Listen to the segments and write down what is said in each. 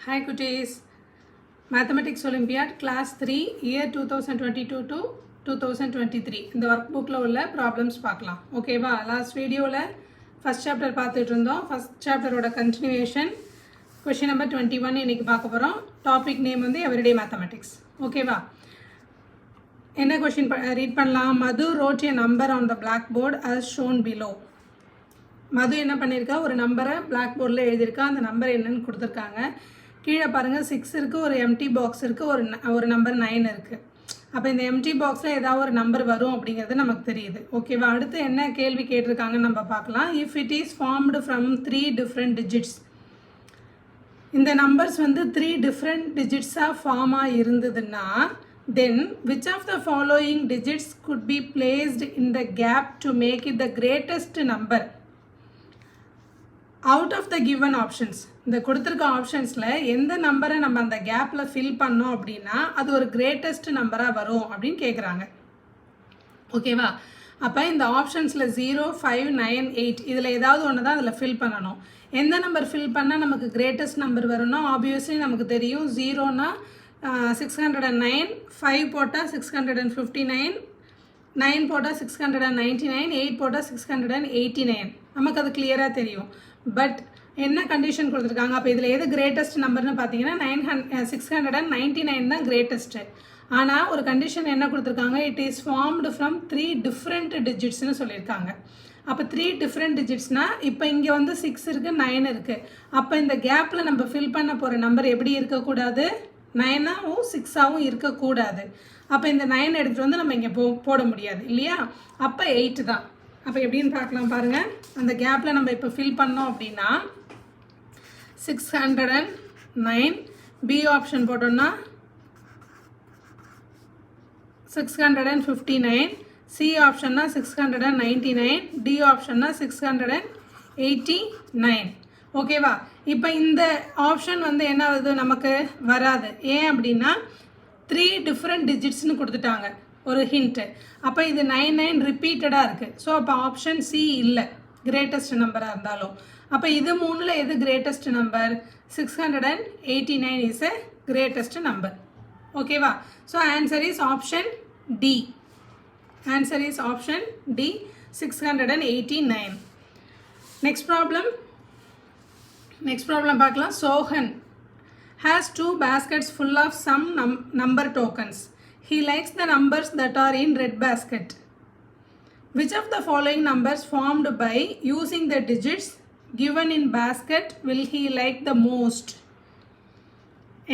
Hi cuties, Mathematics Olympiad Class 3 Year 2022 to 2023 இந்த workbookல உள்ள problems பார்க்கலாம். ஓகேவா? லாஸ்ட் வீடியோவில் ஃபர்ஸ்ட் சாப்டர் பார்த்துட்டு இருந்தோம். ஃபர்ஸ்ட் சாப்டரோட கண்டினியூவேஷன் கொஷின் நம்பர் 21 இன்னைக்கு பார்க்க போகிறோம். டாபிக் நேம் வந்து எவ்ரிடே மேத்தமெட்டிக்ஸ். ஓகேவா? என்ன கொஷின் ரீட் பண்ணலாம்? மது wrote a number on the blackboard as shown below. மது என்ன பண்ணியிருக்கா, ஒரு நம்பரை பிளாக் போர்டில் எழுதியிருக்கா. அந்த நம்பர் என்னன்னு கொடுத்துருக்காங்க. கீழே பாருங்கள் 6 இருக்குது, ஒரு எம்டி பாக்ஸ் இருக்குது, ஒரு நம்பர் 9 இருக்குது. அப்போ இந்த எம்டி பாக்ஸில் ஏதாவது ஒரு நம்பர் வரும் அப்படிங்கிறது நமக்கு தெரியுது. ஓகேவா? அடுத்து என்ன கேள்வி கேட்டிருக்காங்கன்னு நம்ம பார்க்கலாம். If it is formed from 3 different digits, இந்த நம்பர்ஸ் வந்து 3 டிஃப்ரெண்ட் டிஜிட்ஸாக ஃபார்மாக இருந்ததுன்னா then which of the following digits could be placed in the gap to make it the greatest number out of the given options? இந்த கொடுத்துருக்க ஆப்ஷன்ஸில் எந்த நம்பரை நம்ம அந்த கேப்பில் ஃபில் பண்ணோம் அப்படின்னா அது ஒரு கிரேட்டஸ்ட் நம்பராக வரும் அப்படின்னு கேட்குறாங்க. ஓகேவா? அப்போ இந்த ஆப்ஷன்ஸில் 0, 5, 9, 8 இதில் ஏதாவது ஒன்று தான் அதில் ஃபில் பண்ணணும். எந்த நம்பர் ஃபில் பண்ணால் நமக்கு கிரேட்டஸ்ட் நம்பர் வரும்னா ஆப்வியஸ்லி நமக்கு தெரியும். 0னா 609, 5 போட்டால் 659, 9 போட்டால் 699, 8 போட்டால் 689. நமக்கு அது கிளியராக தெரியும். பட் என்ன கண்டிஷன் கொடுத்துருக்காங்க, அப்போ இதில் எது கிரேட்டஸ்ட் நம்பர்னு பார்த்தீங்கன்னா 699 தான் கிரேட்டஸ்ட்டு. ஆனால் ஒரு கண்டிஷன் என்ன கொடுத்துருக்காங்க, it is formed from 3 different டிஜிட்ஸ்னு சொல்லியிருக்காங்க. அப்போ 3 டிஃப்ரெண்ட் டிஜிட்ஸ்னால் இப்போ இங்கே வந்து 6 இருக்குது, 9 இருக்குது. அப்போ இந்த கேப்பில் நம்ம ஃபில் பண்ண போகிற நம்பர் எப்படி இருக்கக்கூடாது, 9ஆகவும் 6ஆகவும் இருக்கக்கூடாது. அப்போ இந்த 9 எடுத்துகிட்டு வந்து நம்ம இங்கே போட முடியாது இல்லையா? அப்போ 8 தான். அப்போ எப்படின்னு பார்க்கலாம் பாருங்கள். அந்த கேப்பில் நம்ம இப்போ ஃபில் பண்ணோம் அப்படின்னா 609, பி ஆப்ஷன் போட்டோம்னா 659, சி ஆப்ஷன்னா 699, டி ஆப்ஷன்னா 689. ஓகேவா? இப்போ இந்த ஆப்ஷன் வந்து என்ன ஆகுது, நமக்கு வராது. ஏன் அப்படின்னா 3 டிஃப்ரெண்ட் டிஜிட்ஸ்னு கொடுத்துட்டாங்க, ஒரு ஹிண்ட்டு. அப்போ இது 99 ரிப்பீட்டடாக இருக்குது. ஸோ அப்போ ஆப்ஷன் சி இல்லை கிரேட்டஸ்ட் நம்பராக இருந்தாலும். அப்போ இது மூணில் எது greatest number, 689 is a greatest number. ஓகேவா? So answer is option D. Answer is option D, 689. Next problem பார்க்கலாம். Sohan has 2 baskets full of some number tokens. He likes the numbers that are in red basket. Which of the following numbers formed by using the digits given in basket will he like the most?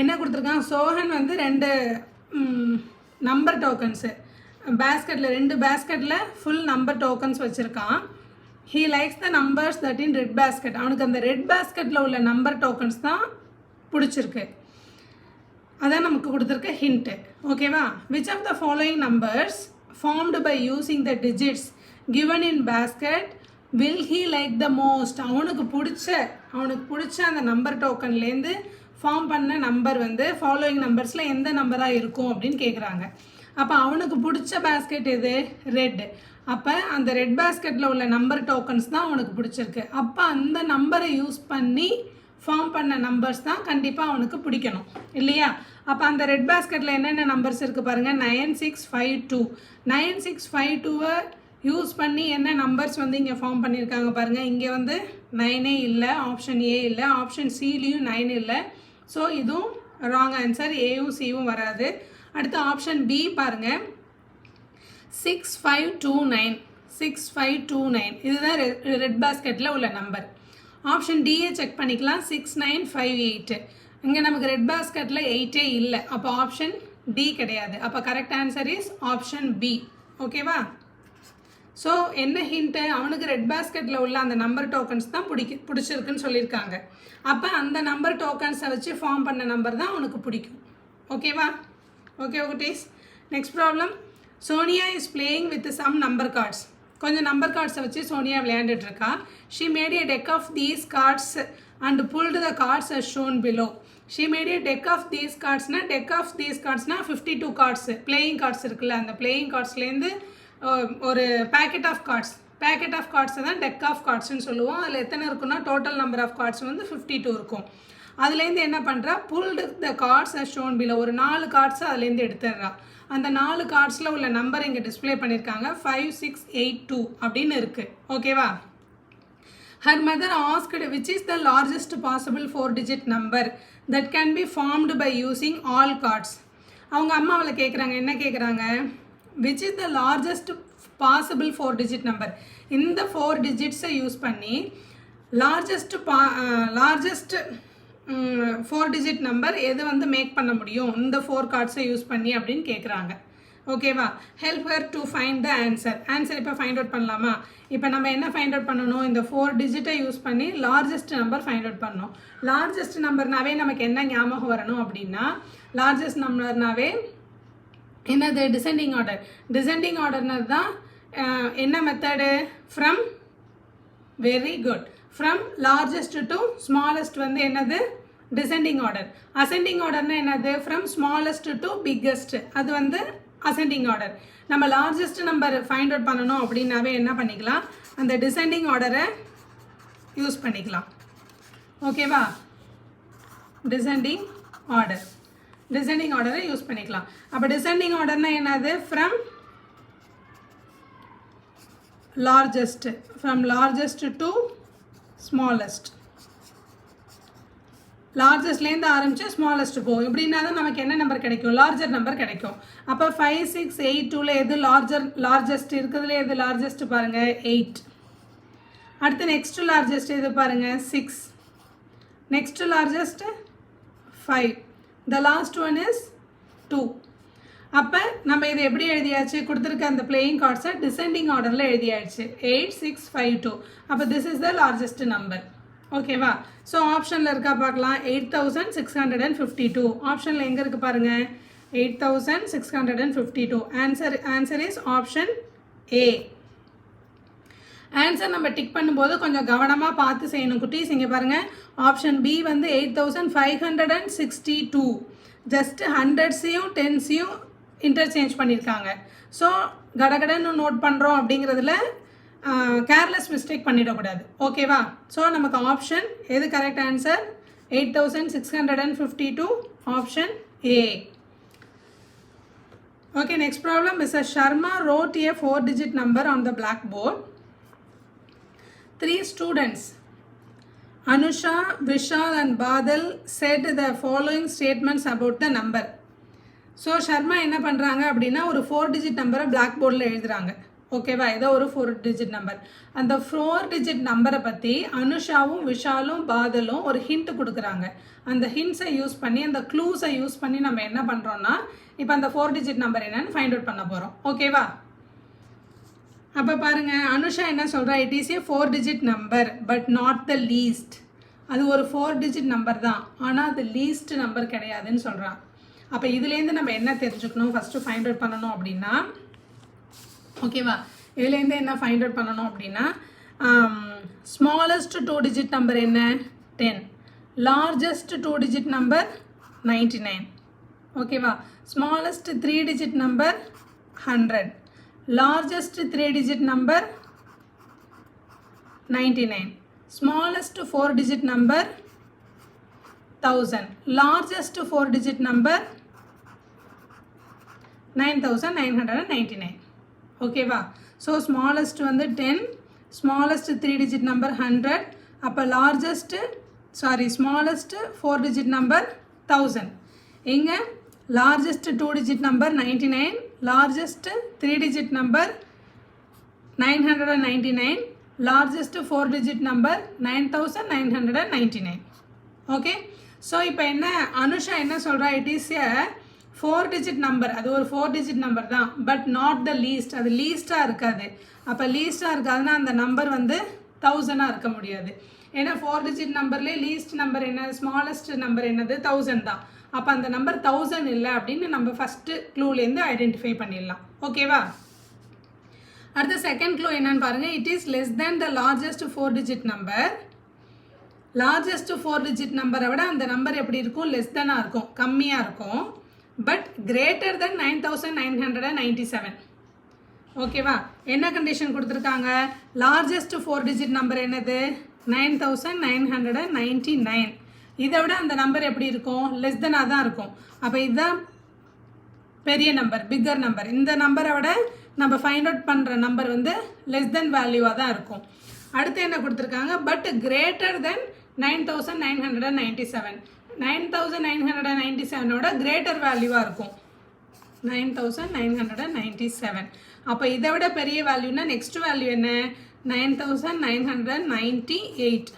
என்ன கொடுத்துருக்காங்க, சோஹன் வந்து 2 number tokens பேஸ்கெட்டில் 2 பேஸ்கெட்டில் full number tokens வச்சுருக்கான். he likes the numbers that in red basket. அவனுக்கு அந்த red பேஸ்கெட்டில் உள்ள நம்பர் டோக்கன்ஸ் தான் பிடிச்சிருக்கு. அதான் நமக்கு கொடுத்துருக்க ஹிண்ட்டு. ஓகேவா? Which of the following numbers formed by using the digits given in basket will he like the most? அவனுக்கு பிடிச்ச அந்த நம்பர் டோக்கன்லேருந்து ஃபார்ம் பண்ண நம்பர் வந்து ஃபாலோயிங் நம்பர்ஸில் எந்த நம்பராக இருக்கும் அப்படின்னு கேட்குறாங்க. அப்போ அவனுக்கு பிடிச்ச பேஸ்கெட் எது, ரெட். அப்போ அந்த ரெட் பேஸ்கெட்டில் உள்ள நம்பர் டோக்கன்ஸ் தான் அவனுக்கு பிடிச்சிருக்கு. அப்போ அந்த நம்பரை யூஸ் பண்ணி ஃபார்ம் பண்ண நம்பர்ஸ் தான் கண்டிப்பாக அவனுக்கு பிடிக்கணும் இல்லையா? அப்போ அந்த ரெட் பேஸ்கெட்டில் என்னென்ன நம்பர்ஸ் இருக்குது பாருங்கள். 9652, 9652வை யூஸ் பண்ணி என்ன நம்பர்ஸ் வந்து இங்கே ஃபார்ம் பண்ணியிருக்காங்க பாருங்கள். இங்கே வந்து 9 இல்லை, ஆப்ஷன் ஏ இல்லை, ஆப்ஷன் சிலையும் 9 இல்லை. ஸோ இதுவும் ராங் ஆன்சர், ஏயும் சியும் வராது. அடுத்து ஆப்ஷன் பி பாருங்கள், 6529, 6529 இதுதான் ரெட் பேஸ்கெட்டில் உள்ள நம்பர். ஆப்ஷன் டியை செக் பண்ணிக்கலாம், 6958. இங்கே நமக்கு ரெட் பேஸ்கெட்டில் 8ஏ இல்லை. அப்போ ஆப்ஷன் டி கிடையாது. அப்போ correct answer is option B. ஓகேவா? ஸோ என்ன ஹிண்ட்டு, அவனுக்கு ரெட் பேஸ்கெட்டில் உள்ள அந்த நம்பர் டோக்கன்ஸ் தான் பிடிச்சிருக்குன்னு சொல்லியிருக்காங்க. அப்போ அந்த நம்பர் டோக்கன்ஸை வச்சு ஃபார்ம் பண்ண நம்பர் தான் அவனுக்கு பிடிக்கும். ஓகேவா? ஓகே குட்டீஸ். Next problem. Sonia is playing with some number cards. கொஞ்சம் நம்பர் கார்ட்ஸை வச்சு சோனியா விளையாண்டுட்டு இருக்கா. She made a deck of these cards and pulled the cards as shown below. She made a deck of these கார்ட்ஸ்னால் 52 கார்ட்ஸ் பிளேயிங் கார்ட்ஸ் இருக்குல்ல, அந்த playing கார்ட்ஸ்லேருந்து ஒரு packet of கார்ட்ஸை தான் டெக் ஆஃப் கார்ட்ஸ்ன்னு சொல்லுவோம். அதில் எத்தனை இருக்குன்னா டோட்டல் நம்பர் ஆஃப் கார்ட்ஸ் வந்து 52 இருக்கும். அதுலேருந்து என்ன பண்ணுறா, pulled the cards as shown below. ஒரு 4 கார்ட்ஸ் அதுலேருந்து எடுத்துடுறா. அந்த 4 கார்ட்ஸில் உள்ள நம்பர் இங்கே டிஸ்பிளே பண்ணியிருக்காங்க. 5, 6, 8, 2 அப்படின்னு இருக்குது. ஓகேவா? Her mother asked which is the largest possible 4-digit number that can be formed by using all cards. அவங்க அம்மா அவளை கேட்குறாங்க, என்ன கேட்குறாங்க, which is the largest possible 4-digit number. இந்த 4 டிஜிட்ஸை யூஸ் பண்ணி லார்ஜஸ்ட் 4 டிஜிட் நம்பர் எது வந்து மேக் பண்ண முடியும் இந்த 4 கார்ட்ஸை யூஸ் பண்ணி அப்படின்னு கேட்குறாங்க. ஓகேவா? Help her to find the answer. Answer இப்போ ஃபைண்ட் அவுட் பண்ணலாமா? இப்போ நம்ம என்ன ஃபைண்ட் அவுட் பண்ணணும், இந்த 4 டிஜிட்டை யூஸ் பண்ணி லார்ஜஸ்ட் நம்பர் ஃபைண்ட் அவுட் பண்ணணும். லார்ஜஸ்ட் நம்பர்னாவே நமக்கு என்ன ஞாபகம் வரணும் அப்படின்னா, லார்ஜஸ்ட் நம்பர்னாவே என்னது, டிசெண்டிங் ஆர்டர். டிசெண்டிங் ஆர்டர்னு தான் என்ன method, from, very good, from largest to smallest வந்து என்னது, டிசெண்டிங் ஆர்டர். அசெண்டிங் ஆர்டர்னா என்னது, ஃப்ரம் ஸ்மாலஸ்ட் டு பிக்கஸ்ட், அது வந்து அசெண்டிங் ஆர்டர். நம்ம லார்ஜஸ்ட் நம்பர் ஃபைண்ட் அவுட் பண்ணணும் அப்படின்னாவே என்ன பண்ணிக்கலாம், அந்த டிசெண்டிங் ஆர்டரை யூஸ் பண்ணிக்கலாம். ஓகேவா? டிசெண்டிங் ஆர்டரை யூஸ் பண்ணிக்கலாம். அப்போ டிசெண்டிங் ஆர்டர்னா என்னது, ஃப்ரம் லார்ஜஸ்ட் டு ஸ்மாலஸ்ட். லார்ஜஸ்ட்லேருந்து ஆரம்பித்து ஸ்மாலஸ்ட் போகும். இப்படின்னா தான் நமக்கு என்ன நம்பர் கிடைக்கும், லார்ஜர் நம்பர் கிடைக்கும். அப்போ 5, 6, 8, 2ல் எது லார்ஜஸ்ட் இருக்கிறதுல எது லார்ஜஸ்ட் பாருங்கள், 8. அடுத்து நெக்ஸ்ட் லார்ஜஸ்ட் எது பாருங்கள், 6. Next largest 5. The last one is 2. அப்போ நம்ம இதை எப்படி எழுதியாச்சு, கொடுத்துருக்க அந்த பிளேயிங் கார்ட்ஸை டிசெண்டிங் ஆர்டரில் எழுதியாச்சு. 8, 6, 5, 2. அப்போ this is the largest number. ஓகேவா? ஸோ ஆப்ஷனில் இருக்கா பார்க்கலாம், 8652. ஆப்ஷனில் எங்கே இருக்குது பாருங்கள், 8652. Answer is option A. Answer நம்ம டிக் பண்ணும்போது கொஞ்சம் கவனமாக பார்த்து செய்யணும் குட்டீஸ். இங்கே பாருங்கள், ஆப்ஷன் பி வந்து 8562. ஜஸ்ட் 100ஸையும் 10ஸையும் இன்டர்சேஞ்ச் பண்ணியிருக்காங்க. ஸோ கடகடன்னு நோட் பண்ணுறோம் அப்படிங்கிறதுல கேர்லெஸ் மிஸ்டேக் பண்ணிடக்கூடாது. ஓகேவா? ஸோ நமக்கு ஆப்ஷன் எது correct answer, 8652, option A. Okay, next problem. Mrs. Sharma wrote a 4-digit number on the blackboard. 3 students, Anusha, Vishal and Badal, said the following statements about the number. So Sharma என்ன பண்ணுறாங்க அப்படின்னா, ஒரு 4-digit நம்பரை black போர்டில் எழுதுகிறாங்க. ஓகேவா? ஏதோ ஒரு 4-digit நம்பர். அந்த 4-digit நம்பரை பற்றி அனுஷாவும் விஷாலும் பாதலும் ஒரு ஹிண்ட் கொடுக்குறாங்க. அந்த ஹிண்ட்ஸை யூஸ் பண்ணி, அந்த க்ளூஸை யூஸ் பண்ணி நம்ம என்ன பண்ணுறோன்னா, இப்போ அந்த 4-digit நம்பர் என்னன்னு ஃபைண்ட் அவுட் பண்ண போகிறோம். ஓகேவா? அப்போ பாருங்கள், அனுஷா என்ன சொல்கிறா, it is a 4-digit number but not the least. அது ஒரு 4-digit நம்பர் தான், ஆனால் அது லீஸ்ட் நம்பர் கிடையாதுன்னு சொல்கிறான். அப்போ இதுலேருந்து நம்ம என்ன தெரிஞ்சுக்கணும், ஃபஸ்ட்டு ஃபைண்ட் அவுட் பண்ணணும் அப்படின்னா, ஓகேவா, இதுலேருந்து என்ன ஃபைண்ட் அவுட் பண்ணணும் அப்படின்னா, ஸ்மாலஸ்ட் 2-digit நம்பர் என்ன, 10. Largest 2-digit number 99. ஓகேவா? Smallest 3-digit number 100. Largest 3-digit number 99. Smallest 4-digit number 1000. Largest 4-digit number 9999. ஓகேவா? ஸோ ஸ்மாலஸ்ட் வந்து 10, ஸ்மாலஸ்ட் 3-digit நம்பர் 100. அப்போ ஸ்மாலஸ்ட் 4-digit நம்பர் 1000. எங்கே largest 2-digit number 99, largest 3-digit number 999, largest 4-digit number 9999. Okay, so இப்போ என்ன அனுஷா என்ன சொல்கிறா, it is a 4-digit number. அது ஒரு 4-digit நம்பர் தான், பட் நாட் த லீஸ்ட். அது லீஸ்ட்டாக இருக்காது. அப்போ லீஸ்ட்டாக இருக்காதுன்னா அந்த நம்பர் வந்து 1000 இருக்க முடியாது. ஏன்னா 4-digit நம்பர்லேயே லீஸ்ட் நம்பர் என்ன, ஸ்மாலஸ்ட் நம்பர் என்னது, 1000 தான். அப்போ அந்த நம்பர் 1000 இல்லை அப்படின்னு நம்ம ஃபஸ்ட்டு க்ளூலேருந்து ஐடென்டிஃபை பண்ணிடலாம். ஓகேவா? அடுத்த செகண்ட் க்ளூ என்னன்னு பாருங்கள், it is less than the largest 4-digit number. Largest 4-digit நம்பரை விட அந்த நம்பர் எப்படி இருக்கும், லெஸ் தேனாக இருக்கும், கம்மியாக இருக்கும். But greater than 9997. ஓகேவா? என்ன கண்டிஷன் கொடுத்துருக்காங்க, லார்ஜஸ்ட் 4-digit நம்பர் என்னது, 9999. இதை விட அந்த நம்பர் எப்படி இருக்கும், லெஸ் தெனாக தான் இருக்கும். அப்போ இதுதான் பெரிய நம்பர், பிக்கர் நம்பர். இந்த நம்பரை விட நம்ம ஃபைண்ட் அவுட் பண்ணுற நம்பர் வந்து லெஸ் தென் வேல்யூவாக தான் இருக்கும். அடுத்து என்ன கொடுத்துருக்காங்க, பட் கிரேட்டர் தென் 9997. 9997ஓட கிரேட்டர் வேல்யூவாக இருக்கும் 9997. அப்போ இதை விட பெரிய வேல்யூனா நெக்ஸ்ட் வேல்யூ என்ன, 9998.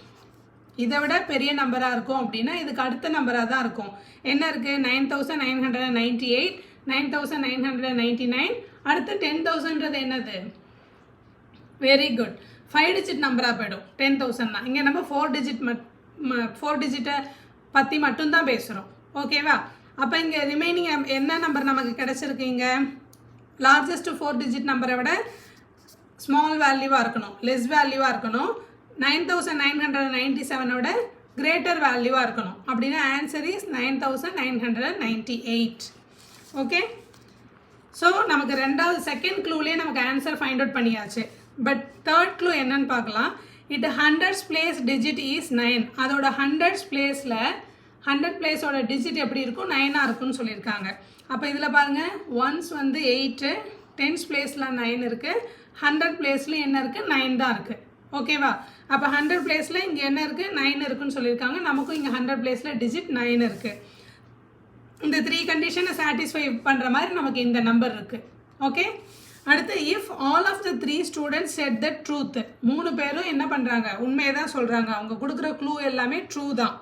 இதை விட பெரிய நம்பராக இருக்கும் அப்படின்னா இதுக்கு அடுத்த நம்பராக தான் இருக்கும். என்ன இருக்குது, 9998, 9999, அடுத்து 10,000ன்றது என்னது, வெரி குட், 5 டிஜிட் நம்பராக போய்டும். 10,000 தான். இங்கே நம்ம 4 டிஜிட்டை பற்றி மட்டும்தான் பேசுகிறோம். ஓகேவா? அப்போ இங்கே ரிமைனிங் என்ன நம்பர் நமக்கு கிடச்சிருக்கு, இங்கே லார்ஜஸ்ட் 4 டிஜிட் நம்பரை விட ஸ்மால் வேல்யூவாக இருக்கணும், லெஸ் வேல்யூவாக இருக்கணும். 9997ஓட கிரேட்டர் வேல்யூவாக இருக்கணும். அப்படின்னா ஆன்சர் இஸ் 9998. ஓகே, ஸோ நமக்கு ரெண்டாவது செகண்ட் க்ளூலேயே நமக்கு ஆன்சர் ஃபைண்ட் அவுட் பண்ணியாச்சு. பட் தேர்ட் க்ளூ என்னன்னு பார்க்கலாம். It 100th place digit is 9. அதோட 100th பிளேஸில் 100 பிளேஸோட டிஜிட் எப்படி இருக்கும், 9ஆக இருக்குன்னு சொல்லியிருக்காங்க. அப்போ இதில் பாருங்கள், ஒன்ஸ் வந்து 8, 10th பிளேஸில் 9 இருக்குது, 100 பிளேஸில் என்ன இருக்குது, 9 தான் இருக்குது. ஓகேவா? அப்போ 100 பிளேஸில் இங்கே என்ன இருக்குது, 9 இருக்குன்னு சொல்லியிருக்காங்க. நமக்கும் இங்கே 100 பிளேஸில் டிஜிட் 9 இருக்குது. இந்த 3 கண்டிஷனை சாட்டிஸ்ஃபை பண்ணுற மாதிரி நமக்கு இந்த நம்பர் இருக்குது. ஓகே, அடுத்து if all of the 3 students set the truth. 3 பேரும் என்ன பண்ணுறாங்க, உண்மையை தான் சொல்கிறாங்க. அவங்க கொடுக்குற க்ளூ எல்லாமே ட்ரூ தான்.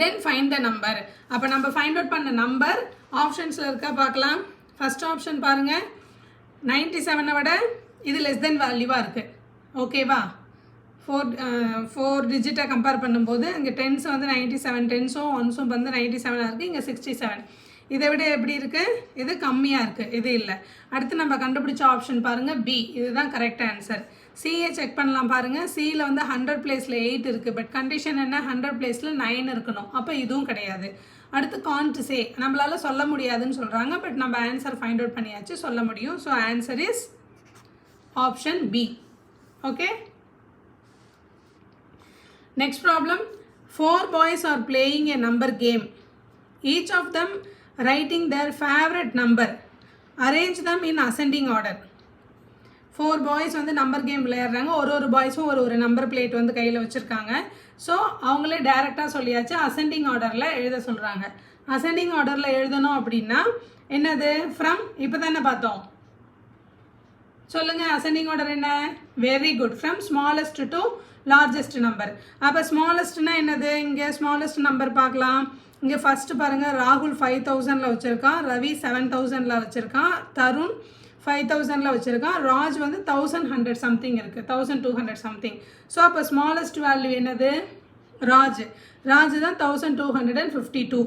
Then find the number. அப்போ நம்ம ஃபைண்ட் அவுட் பண்ண நம்பர் ஆப்ஷன்ஸில் இருக்கா பார்க்கலாம். ஃபர்ஸ்ட் ஆப்ஷன் பாருங்கள், 97 விட இது லெஸ் தென் வேல்யூவாக இருக்குது. ஓகேவா? 4 டிஜிட்டை கம்பேர் பண்ணும்போது இங்கே 10s வந்து 97, 10ஸும் 1ஸும் வந்து 97 இருக்குது, இங்கே 67. இதை விட எப்படி இருக்குது, இது கம்மியாக இருக்குது, இது இல்லை. அடுத்து நம்ம கண்டுபிடிச்ச ஆப்ஷன் பாருங்கள், பி. இதுதான் கரெக்ட் ஆன்சர். சியை செக் பண்ணலாம் பாருங்கள். சியில் வந்து 100 பிளேஸில் 8 இருக்குது. பட் கண்டிஷன் என்ன, 100 பிளேஸில் 9 இருக்கணும். அப்போ இதுவும் கிடையாது. அடுத்து காண்ட் சே, நம்மளால சொல்ல முடியாதுன்னு சொல்கிறாங்க. பட் நம்ம ஆன்சர் ஃபைண்ட் அவுட் பண்ணியாச்சு, சொல்ல முடியும். So answer is option B. Okay, next problem. 4 boys are playing a number game. Each of them writing their favorite number. Arrange them in ascending order. 4 boys வந்து number game விளையாடுறாங்க. ஒரு பாய்ஸும் ஒரு number plate வந்து கையில் வச்சுருக்காங்க. So அவங்களே டைரெக்டாக சொல்லியாச்சு, அசெண்டிங் ஆர்டரில் எழுத சொல்கிறாங்க. அசெண்டிங் ஆர்டரில் எழுதணும் அப்படின்னா என்னது, ஃப்ரம், இப்போ தானே பார்த்தோம். சொல்லுங்கள், அசெண்டிங் ஆர்டர் என்ன, very good, from smallest to largest number. அப்போ ஸ்மாலஸ்ட்னா என்னது, இங்கே ஸ்மாலஸ்ட் நம்பர் பார்க்கலாம். இங்கே ஃபஸ்ட்டு பாருங்கள், ராகுல் 5000ல் வச்சுருக்கான், ரவி 7000ல் வச்சுருக்கான், தருண் 5000ல் வச்சுருக்கான், ராஜ் வந்து 1100 சம்திங் இருக்குது, 1200 சம்திங். ஸோ அப்போ ஸ்மாலஸ்ட் வேல்யூ என்னது, ராஜ் தான் 1252.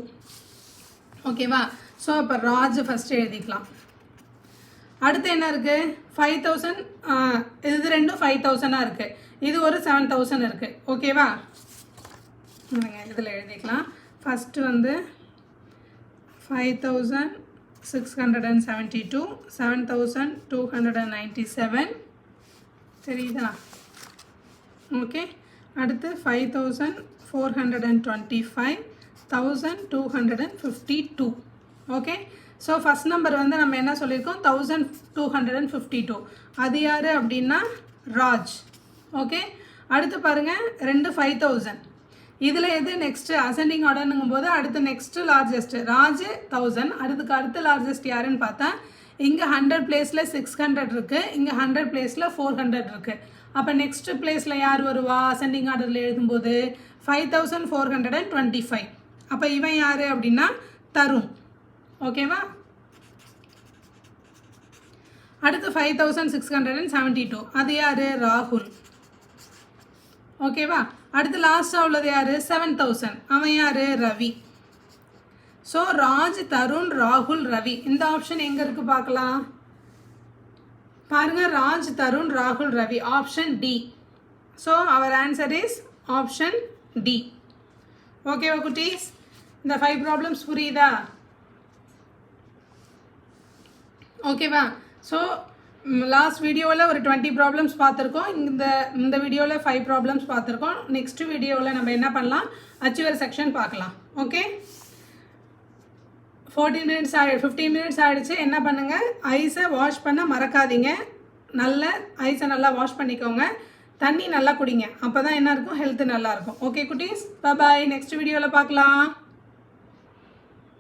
ஓகேவா? ஸோ அப்போ ராஜ் ஃபஸ்ட்டு எழுதிக்கலாம். அடுத்து என்ன இருக்குது, 5000, இது ரெண்டும் 5000 இருக்குது, இது ஒரு 7000 இருக்குது. ஓகேவா? இதில் எழுதிக்கலாம். ஃபஸ்ட்டு வந்து 5672, 7297 தெரியுதா? ஓகே, அடுத்து 5425, 1252. ஓகே, ஸோ ஃபஸ்ட் நம்பர் வந்து நம்ம என்ன சொல்லியிருக்கோம், 1252. அது யார் அப்படின்னா ராஜ். ஓகே, அடுத்து பாருங்கள், 2 5000. இதில் எது நெக்ஸ்ட்டு அசெண்டிங் ஆர்டர்னுங்கும் போது அடுத்து நெக்ஸ்ட்டு லார்ஜஸ்ட்டு ராஜ் 1000. அடுத்து லார்ஜஸ்ட் யாருன்னு பார்த்தா இங்கே 100 பிளேஸில் 600 இருக்குது, இங்கே 100 பிளேஸில் 400 இருக்குது. அப்போ நெக்ஸ்ட் பிளேஸில் யார் வருவா, அசெண்டிங் ஆர்டரில் எழுதும்போது 5425. அப்போ இவன் யார் அப்படின்னா தருண். ஓகேவா? அடுத்து 5672, அது யார், ராகுல். ஓகேவா? அடுத்து லாஸ்ட்டாக உள்ளது யார், 7000, அவன் யார், ரவி. ஸோ ராஜ், தருண், ராகுல், ரவி. இந்த ஆப்ஷன் எங்கே இருக்குது பார்க்கலாம். பாருங்கள், ராஜ், தருண், ராகுல், ரவி, ஆப்ஷன் டி. ஸோ அவர் ஆன்சர் இஸ் ஆப்ஷன் டி. ஓகேவா குட்டீஸ்? இந்த 5 ப்ராப்ளம்ஸ் புரியுதா? ஓகேவா? ஸோ லாஸ்ட் வீடியோவில் ஒரு 20 ப்ராப்ளம்ஸ் பார்த்துருக்கோம். இந்த வீடியோவில் 5 ப்ராப்ளம்ஸ் பார்த்துருக்கோம். நெக்ஸ்ட் வீடியோவில் நம்ம என்ன பண்ணலாம், அச்சீவர் செக்ஷன் பார்க்கலாம். ஓகே, 15 மினிட்ஸ் ஆகிடுச்சு. என்ன பண்ணுங்கள், ஐஸை வாஷ் பண்ண மறக்காதீங்க. ஐஸை நல்லா வாஷ் பண்ணிக்கோங்க. தண்ணி நல்லா குடிங்க. அப்போ தான் என்ன இருக்கும், ஹெல்த்து நல்லாயிருக்கும். ஓகே குட்டீஸ், பாய். நெக்ஸ்ட் வீடியோவில் பார்க்கலாம்.